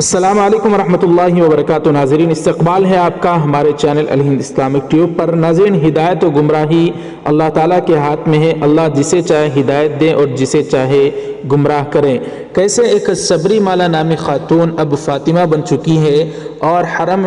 السلام علیکم ورحمۃ اللہ وبرکاتہ۔ ناظرین، استقبال ہے آپ کا ہمارے چینل الہند اسلامک ٹیوب پر۔ ناظرین، ہدایت و گمراہی اللہ تعالیٰ کے ہاتھ میں ہے۔ اللہ جسے چاہے ہدایت دے اور جسے چاہے گمراہ کریں۔ کیسے ایک سبری مالا نامی خاتون اب فاطمہ بن چکی ہے اور حرم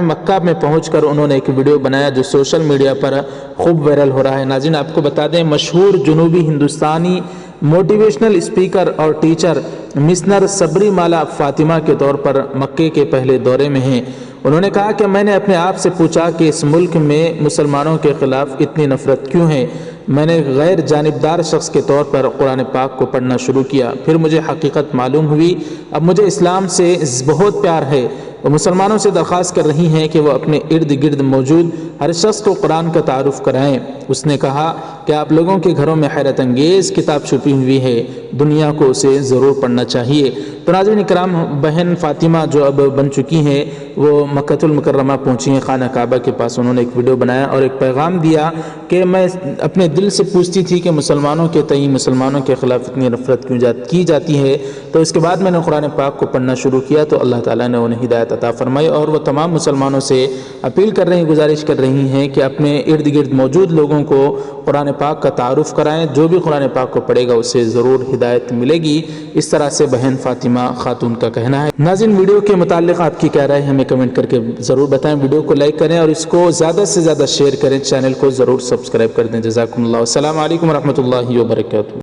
مکہ میں پہنچ کر انہوں نے ایک ویڈیو بنایا جو سوشل میڈیا پر خوب وائرل ہو رہا ہے۔ ناظرین، آپ کو بتا دیں، مشہور جنوبی ہندوستانی موٹیویشنل اسپیکر اور ٹیچر مسنر سبری مالا فاطمہ کے طور پر مکے کے پہلے دورے میں ہیں۔ انہوں نے کہا کہ میں نے اپنے آپ سے پوچھا کہ اس ملک میں مسلمانوں کے خلاف اتنی نفرت کیوں ہے۔ میں نے غیر جانبدار شخص کے طور پر قرآن پاک کو پڑھنا شروع کیا، پھر مجھے حقیقت معلوم ہوئی۔ اب مجھے اسلام سے بہت پیار ہے۔ وہ مسلمانوں سے درخواست کر رہی ہیں کہ وہ اپنے ارد گرد موجود ہر شخص کو قرآن کا تعارف کرائیں۔ اس نے کہا کہ آپ لوگوں کے گھروں میں حیرت انگیز کتاب چھپی ہوئی ہے، دنیا کو اسے ضرور پڑھنا چاہیے۔ تو ناظرین کرام، بہن فاطمہ جو اب بن چکی ہیں، وہ مکہ المکرمہ پہنچی ہیں، خانہ کعبہ کے پاس۔ انہوں نے ایک ویڈیو بنایا اور ایک پیغام دیا کہ میں اپنے دل سے پوچھتی تھی کہ مسلمانوں کے تئیں، مسلمانوں کے خلاف اتنی نفرت کیوں کی جاتی ہے۔ تو اس کے بعد میں نے قرآن پاک کو پڑھنا شروع کیا تو اللہ تعالیٰ نے انہیں ہدایت عطا فرمائی، اور وہ تمام مسلمانوں سے اپیل کر رہی ہیں، گزارش کر رہی ہیں کہ اپنے ارد گرد موجود لوگوں کو قرآن پاک کا تعارف کرائیں۔ جو بھی قرآن پاک کو پڑھے گا اسے ضرور ہدایت ملے گی۔ اس طرح سے بہن فاطمہ خاتون کا کہنا ہے۔ ناظرین، ویڈیو کے متعلق آپ کی کیا رائے ہے ہمیں کمنٹ کر کے ضرور بتائیں۔ ویڈیو کو لائک کریں اور اس کو زیادہ سے زیادہ شیئر کریں۔ چینل کو ضرور سبسکرائب کر دیں۔ جزاکم اللہ۔ السلام علیکم ورحمۃ اللہ وبرکاتہ۔